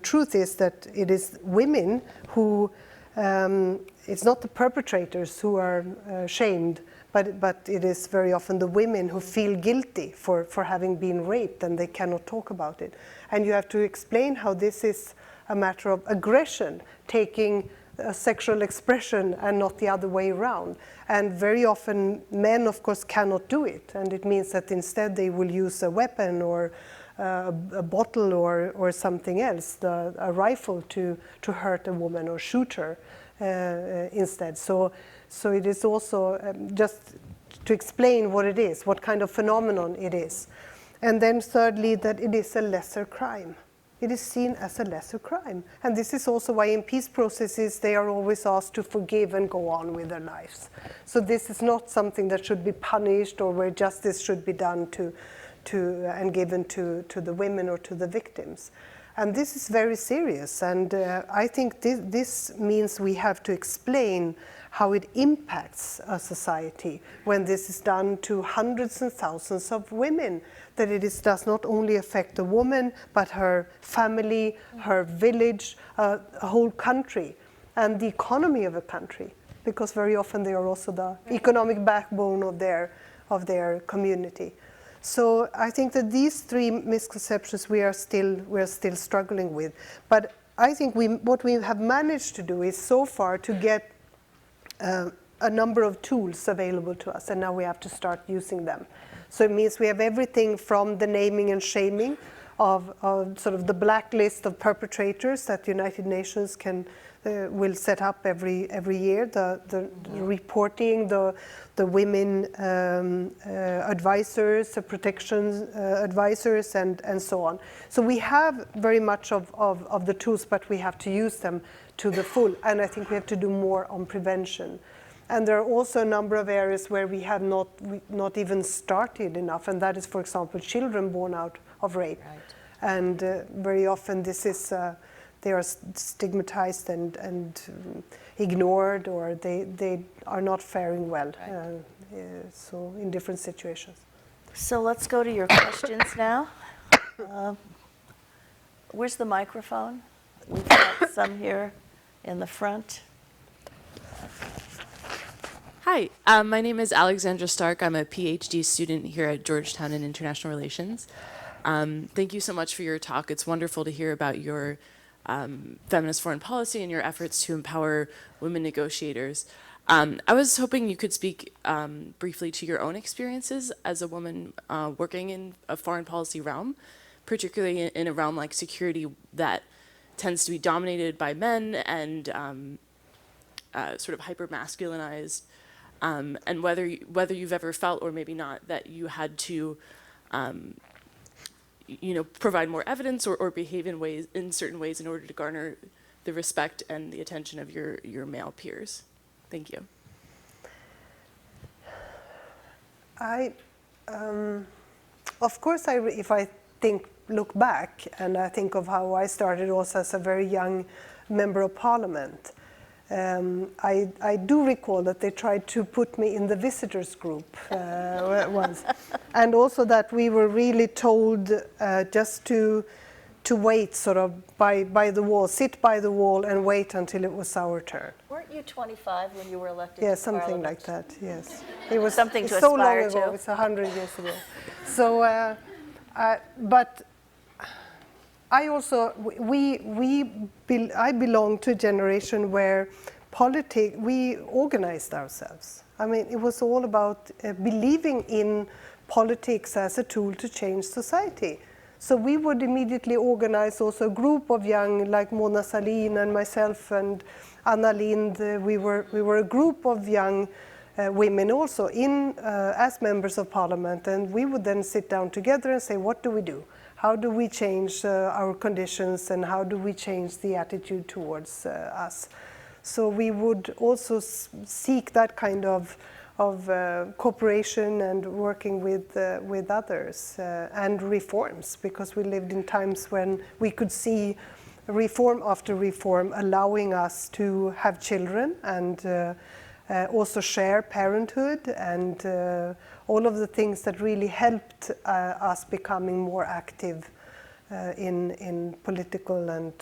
truth is that it is women who, it's not the perpetrators who are shamed, but it is very often the women who feel guilty for having been raped, and they cannot talk about it. And you have to explain how this is a matter of aggression, taking a sexual expression and not the other way around. And very often men, of course, cannot do it, and it means that instead they will use a weapon or a bottle or something else, a rifle to hurt a woman or shoot her instead. So it is also just to explain what it is, what kind of phenomenon it is. And then thirdly, that it is a lesser crime. It is seen as a lesser crime. And this is also why in peace processes they are always asked to forgive and go on with their lives. So this is not something that should be punished, or where justice should be done and given to the women or to the victims. And this is very serious, and I think this means we have to explain how it impacts a society when this is done to hundreds and thousands of women, that does not only affect the woman, but her family, her village, a whole country, and the economy of a country, because very often they are also the economic backbone of their community. So I think that these three misconceptions we are still struggling with. But I think what we have managed to do is so far to get a number of tools available to us, and now we have to start using them. So it means we have everything from the naming and shaming of sort of the blacklist of perpetrators that the United Nations will set up every year, the reporting, the women advisors, the protection advisors, and so on. So we have very much of the tools, but we have to use them to the full, and I think we have to do more on prevention. And there are also a number of areas where we have not even started enough, and that is, for example, children born out of rape. Right. And very often this is they are stigmatized and ignored, or they are not faring well. Right. So in different situations. So let's go to your questions now. Where's the microphone? We've got some here in the front. Hi, my name is Alexandra Stark. I'm a PhD student here at Georgetown in International Relations. Thank you so much for your talk. It's wonderful to hear about your feminist foreign policy and your efforts to empower women negotiators. I was hoping you could speak briefly to your own experiences as a woman working in a foreign policy realm, particularly in a realm like security that tends to be dominated by men and sort of hyper-masculinized, and whether you've ever felt, or maybe not, that you had to provide more evidence or behave in certain ways in order to garner the respect and the attention of your male peers. Thank you. Of course, if I look back, and I think of how I started also as a very young member of parliament, I do recall that they tried to put me in the visitors group once, and also that we were really told just to wait sort of by the wall, sit by the wall and wait until it was our turn. Weren't you 25 when you were elected? Yeah, to something Parliament? like that. Yes, it was something to so long aspire ago. to. It's 100 years ago. So, but I also I belong to a generation where we organized ourselves. I mean, it was all about believing in politics as a tool to change society. So we would immediately organize also a group of young, like Mona Sahlin and myself and Anna Lindh. We were a group of young women also as members of parliament, and we would then sit down together and say, what do we do? How do we change our conditions, and how do we change the attitude towards us? So we would also seek that kind of cooperation and working with others and reforms, because we lived in times when we could see reform after reform allowing us to have children and also share parenthood and all of the things that really helped us becoming more active in political and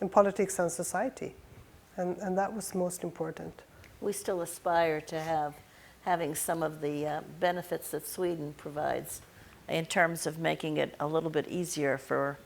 in politics and society, and that was most important. We still aspire to having some of the benefits that Sweden provides in terms of making it a little bit easier for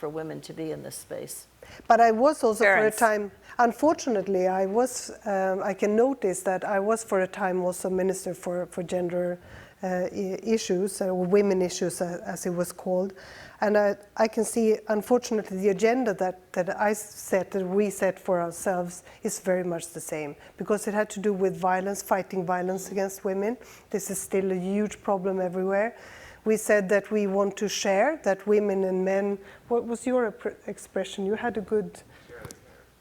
women to be in this space. But I was also Parents. for a time, unfortunately, I can notice that I was for a time also minister for gender issues, or women issues as it was called. And I can see, unfortunately, the agenda that we set for ourselves is very much the same, because it had to do with violence, fighting violence against women. This is still a huge problem everywhere. We said that we want to share, that women and men, what was your expression? You had a good...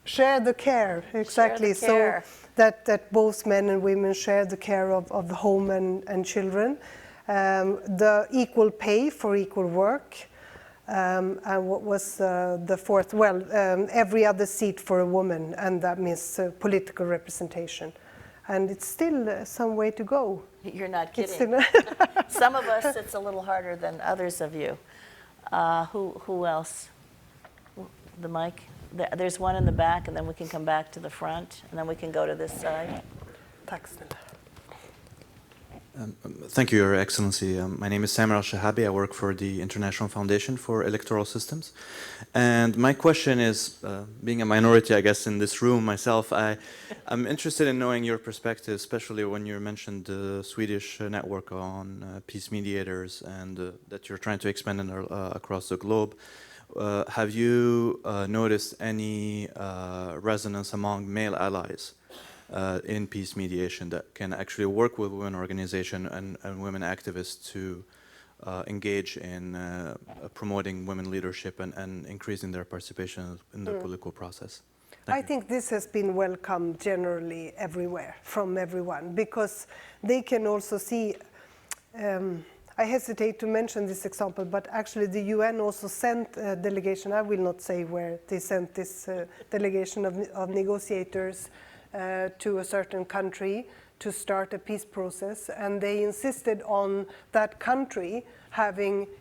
Share the care, exactly. Share the care. So that both men and women share the care of the home and children. The equal pay for equal work. And what was the fourth? Well, every other seat for a woman, and that means political representation. And it's still some way to go. You're not kidding. Still Some of us, it's a little harder than others of you. Who else? The mic? There's one in the back, and then we can come back to the front, and then we can go to this side. Tack snälla. Thank you, Your Excellency. My name is Samir Al-Shahabi. I work for the International Foundation for Electoral Systems. And my question is, being a minority, I guess, in this room myself, I'm interested in knowing your perspective, especially when you mentioned the Swedish network on peace mediators and that you're trying to expand across the globe. Have you noticed any resonance among male allies in peace mediation that can actually work with women organizations and women activists to engage in promoting women leadership and increasing their participation in the political process? I think this has been welcomed generally everywhere, from everyone, because they can also see, I hesitate to mention this example, but actually the UN also sent a delegation, I will not say where, they sent this delegation of negotiators to a certain country to start a peace process, and they insisted on that country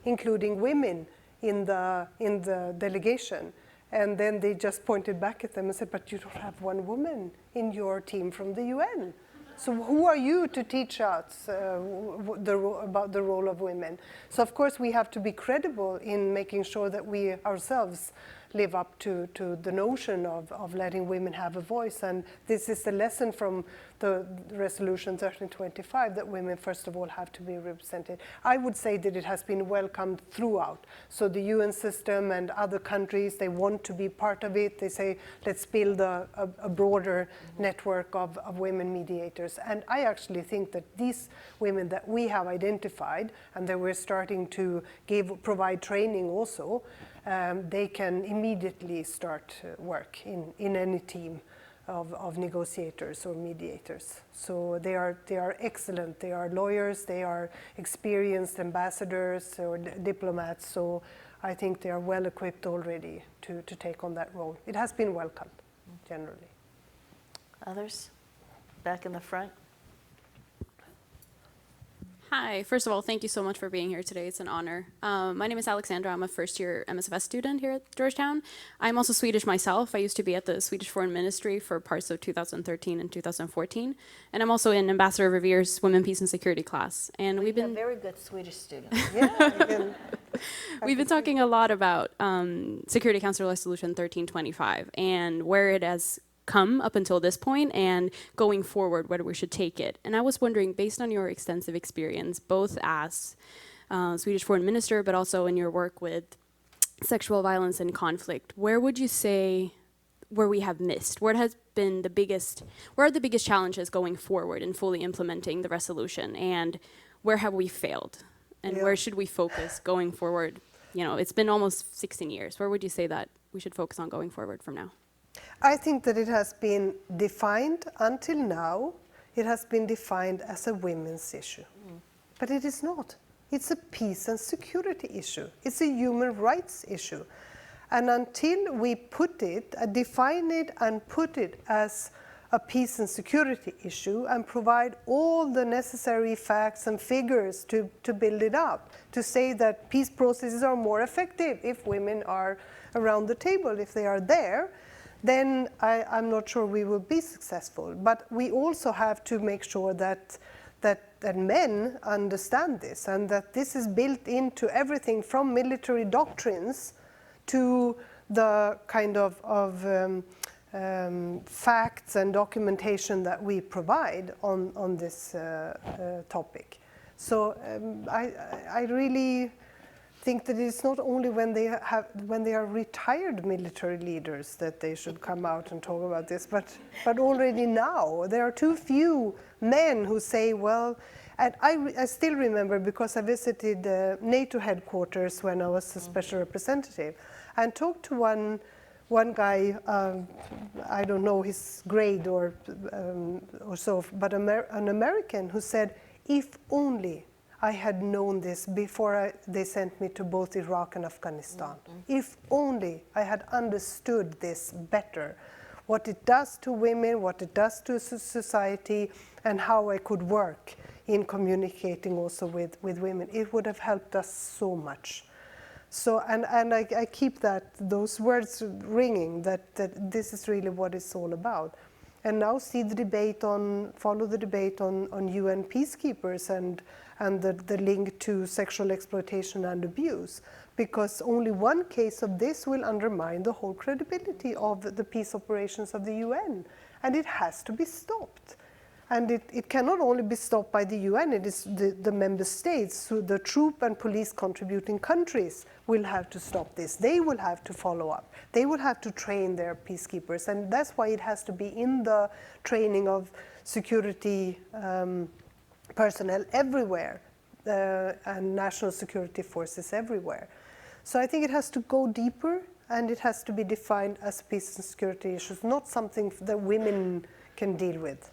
including women in the delegation. And then they just pointed back at them and said, but you don't have one woman in your team from the UN. So who are you to teach us about the role of women? So of course we have to be credible in making sure that we ourselves live up to the notion of letting women have a voice. And this is the lesson from the resolution 1325, that women first of all have to be represented. I would say that it has been welcomed throughout. So the UN system and other countries, they want to be part of it. They say, let's build a broader network of women mediators. And I actually think that these women that we have identified and that we're starting to provide training also, they can immediately start work in any team of negotiators or mediators. So they are excellent. They are lawyers, they are experienced ambassadors or diplomats. So I think they are well equipped already to take on that role. It has been welcomed generally. Others? Back in the front? Hi, first of all, thank you so much for being here today. It's an honor. My name is Alexandra. I'm a first-year MSFS student here at Georgetown. I'm also Swedish myself. I used to be at the Swedish Foreign Ministry for parts of 2013 and 2014. And I'm also in Ambassador Revere's Women, Peace and Security class. And we've been very good Swedish students. we've been talking a lot about Security Council Resolution 1325 and where it has come up until this point and going forward, whether we should take it. And I was wondering, based on your extensive experience, both as Swedish foreign minister, but also in your work with sexual violence and conflict, where would you say where we have missed? Where are the biggest challenges going forward in fully implementing the resolution? And where have we failed? And Yeah. where should we focus going forward? You know, it's been almost 16 years. Where would you say that we should focus on going forward from now? I think that it has been defined until now, it has been defined as a women's issue. But it is not. It's a peace and security issue. It's a human rights issue. And until we put it, define it and put it as a peace and security issue and provide all the necessary facts and figures to build it up, to say that peace processes are more effective if women are around the table, if they are there, then I'm not sure we will be successful. But we also have to make sure that men understand this, and that this is built into everything from military doctrines to the kind of facts and documentation that we provide on this topic. So I really think that it's not only when they are retired military leaders that they should come out and talk about this, but already now there are too few men who say, well, and I still remember, because I visited NATO headquarters when I was a special representative, and talked to one guy, I don't know his grade or so, but an American, who said, if only I had known this before they sent me to both Iraq and Afghanistan. If only I had understood this better, what it does to women, what it does to society, and how I could work in communicating also with women. It would have helped us so much. So, and I keep those words ringing, that this is really what it's all about. And now follow the debate on UN peacekeepers and the link to sexual exploitation and abuse, because only one case of this will undermine the whole credibility of the peace operations of the UN, and it has to be stopped. And it cannot only be stopped by the UN, it is the member states, so the troop and police contributing countries will have to stop this. They will have to follow up. They will have to train their peacekeepers, and that's why it has to be in the training of security personnel everywhere, and national security forces everywhere. So I think it has to go deeper, and it has to be defined as peace and security issues, not something that women can deal with.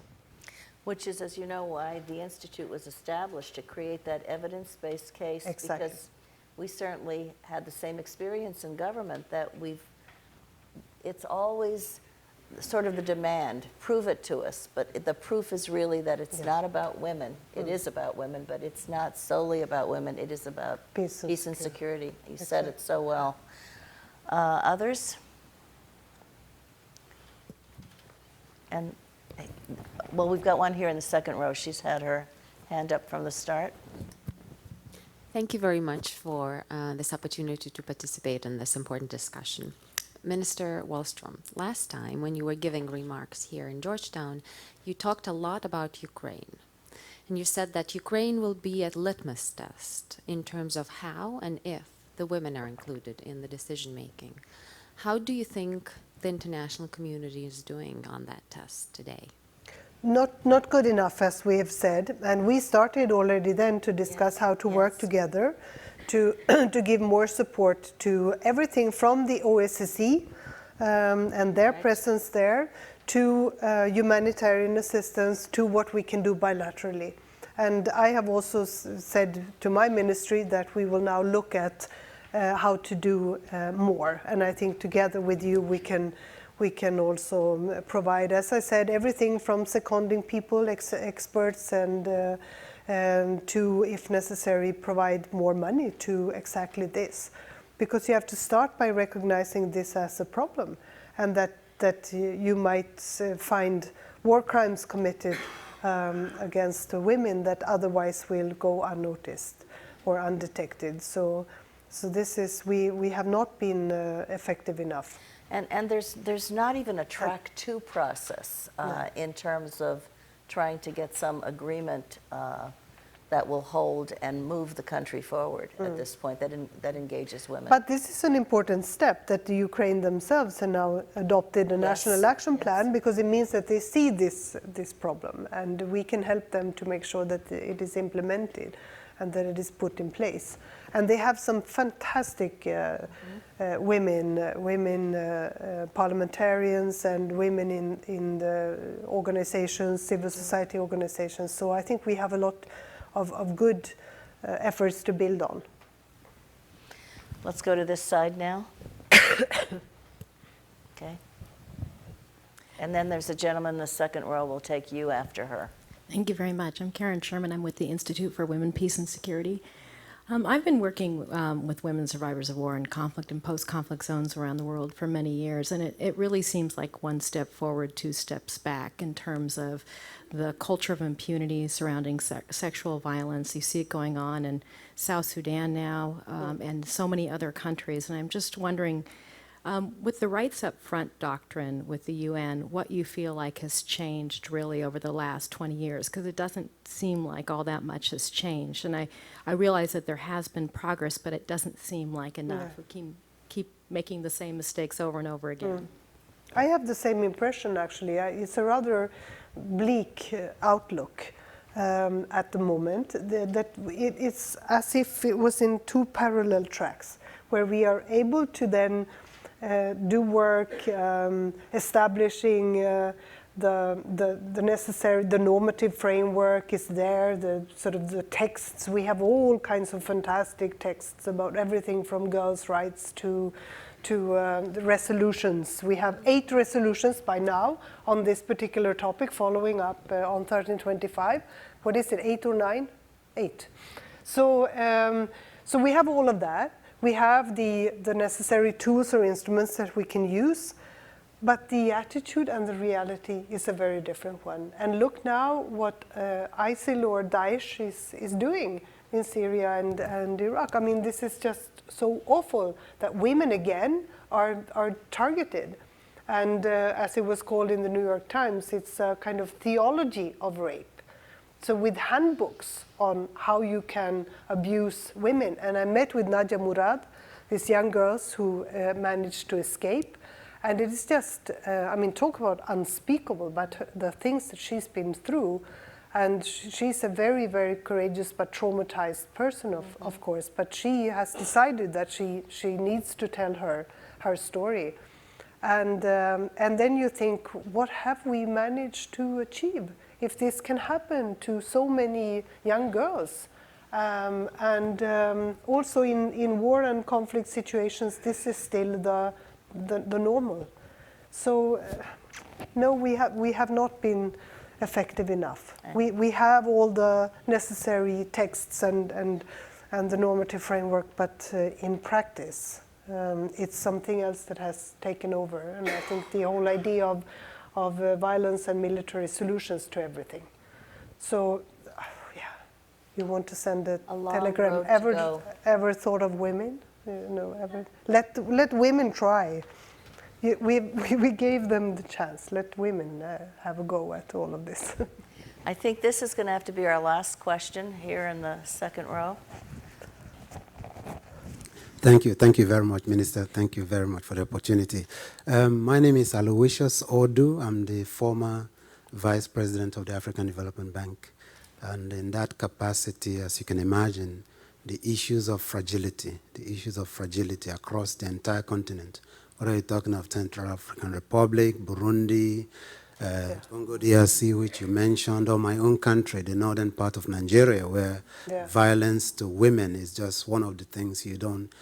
Which is, as you know, why the Institute was established, to create that evidence-based case. Exactly. Because we certainly had the same experience in government, that it's always sort of the demand, prove it to us. But the proof is really that it's not about women. It is about women, but it's not solely about women. It is about peace and security. You said it so well. Others? And well, we've got one here in the second row. She's had her hand up from the start. Thank you very much for this opportunity to participate in this important discussion. Minister Wallström, last time when you were giving remarks here in Georgetown, you talked a lot about Ukraine. And you said that Ukraine will be a litmus test in terms of how and if the women are included in the decision-making. How do you think the international community is doing on that test today? Not good enough, as we have said, and we started already then to discuss how to work together to give more support to everything from the OSCE and their presence there, to humanitarian assistance, to what we can do bilaterally. And I have also said to my ministry that we will now look at how to do more, and I think together with you we can also provide, as I said, everything from seconding people, experts, and to, if necessary, provide more money to exactly this. Because you have to start by recognizing this as a problem, and that you might find war crimes committed against women that otherwise will go unnoticed or undetected. So this is, we have not been effective enough. And there's not even a track 2 process in terms of trying to get some agreement that will hold and move the country forward at this point, that engages women. But this is an important step, that the Ukraine themselves have now adopted a national action plan, because it means that they see this problem, and we can help them to make sure that it is implemented. and that it is put in place. And they have some fantastic women parliamentarians and women in the organizations, civil society organizations. So I think we have a lot of good efforts to build on. Let's go to this side now. Okay. And then there's a gentleman in the second row. We'll take you after her. Thank you very much. I'm Karen Sherman. I'm with the Institute for Women, Peace, and Security. I've been working with women survivors of war in conflict and post-conflict zones around the world for many years, and it really seems like one step forward, two steps back in terms of the culture of impunity surrounding sexual violence. You see it going on in South Sudan now and so many other countries, and I'm just wondering, with the Rights Up Front doctrine with the UN, what you feel like has changed really over the last 20 years, because it doesn't seem like all that much has changed. And I realize that there has been progress, but it doesn't seem like enough. Yeah. We keep making the same mistakes over and over again. I have the same impression, actually. It's a rather bleak outlook at the moment. It's as if it was in two parallel tracks, where we are able to then do work establishing the necessary, the normative framework is there, the sort of the texts. We have all kinds of fantastic texts about everything from girls' rights to the resolutions. We have 8 resolutions by now on this particular topic, following up on 1325. What is it, 8 or 9? 8. So we have all of that. We have the necessary tools or instruments that we can use, but the attitude and the reality is a very different one. And look now what ISIL or Daesh is doing in Syria and Iraq. I mean, this is just so awful that women again are targeted. And as it was called in the New York Times, it's a kind of theology of rape. So with handbooks on how you can abuse women. And I met with Nadia Murad, these young girls who managed to escape. And it is just, I mean, talk about unspeakable, but the things that she's been through. And she's a very, very courageous but traumatized person, of course. But she has decided that she needs to tell her story. And then you think, what have we managed to achieve? If this can happen to so many young girls. Also in war and conflict situations, this is still the normal. So no, we have not been effective enough. We have all the necessary texts and the normative framework, but in practice, it's something else that has taken over. And I think the whole idea of violence and military solutions to everything. So, yeah, you want to send a telegram? Ever thought of women? No, ever. Let women try. We gave them the chance. Let women have a go at all of this. I think this is going to have to be our last question here in the second row. Thank you very much, Minister. Thank you very much for the opportunity. My name is Aloysius Odu. I'm the former Vice President of the African Development Bank. And in that capacity, as you can imagine, the issues of fragility across the entire continent, whether you're talking of Central African Republic, Burundi, Congo DRC, which you mentioned, or my own country, the northern part of Nigeria, where violence to women is just one of the things you don't,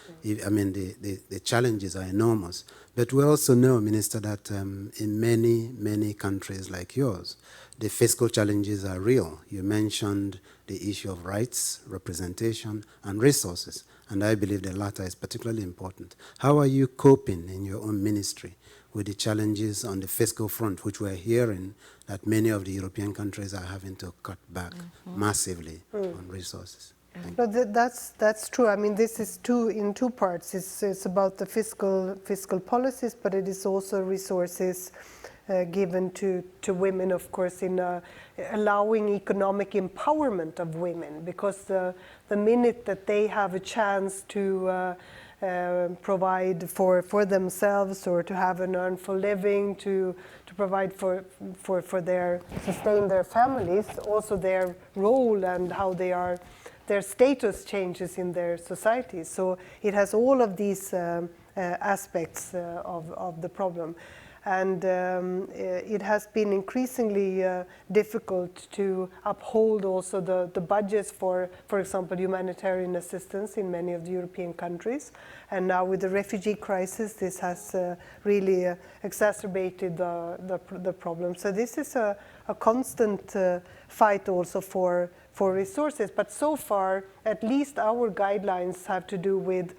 I mean, the challenges are enormous. But we also know, Minister, that in many countries like yours, the fiscal challenges are real. You mentioned the issue of rights, representation, and resources, and I believe the latter is particularly important. How are you coping in your own ministry with the challenges on the fiscal front, which we're hearing that many of the European countries are having to cut back massively on resources? No, that's true. I mean, this is in two parts. It's about the fiscal policies, but it is also resources given to women, of course, in allowing economic empowerment of women, because the minute that they have a chance to provide for themselves or to have an earnful living, to provide for sustain their families, also their role and how they are their status changes in their society. So it has all of these aspects of the problem. And it has been increasingly difficult to uphold also the budgets for example, humanitarian assistance in many of the European countries. And now with the refugee crisis, this has really exacerbated the problem. So this is a constant fight also for resources. But so far, at least our guidelines have to do with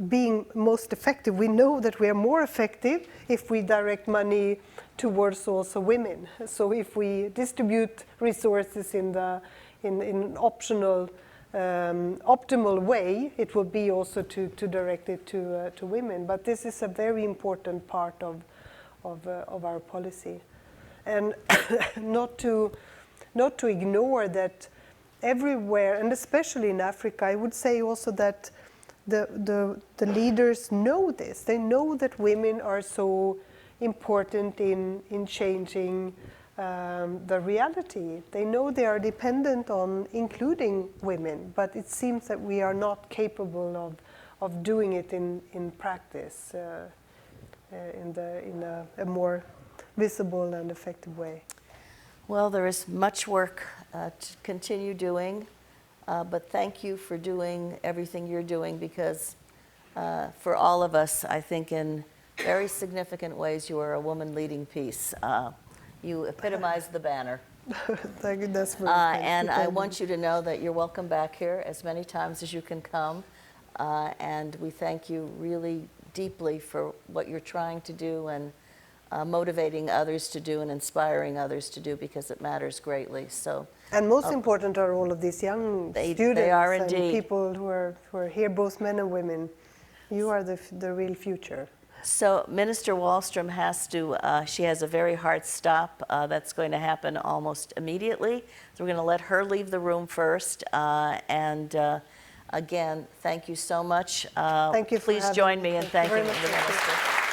being most effective. We know that we are more effective if we direct money towards also women. So if we distribute resources in optional, optimal way, it will be also to direct it to women. But this is a very important part of our policy, and not to ignore that everywhere, and especially in Africa. I would say also that the leaders know this. They know that women are so important in changing the reality. They know they are dependent on including women, but it seems that we are not capable of doing it in practice in a more visible and effective way. Well, there is much work to continue doing. But thank you for doing everything you're doing, because for all of us, I think in very significant ways, you are a woman leading peace. You epitomize the banner. Thank you. That's very kind. And I want you to know that you're welcome back here as many times as you can come. And we thank you really deeply for what you're trying to do and motivating others to do and inspiring others to do, because it matters greatly. So. And most important are all of these young students they are and indeed. people who are here, both men and women. You are the real future. So Minister Wallström has to, she has a very hard stop that's going to happen almost immediately. So we're going to let her leave the room first. Again, thank you so much. Thank you for Please having join me. me in Thank you thanking very the much. Minister.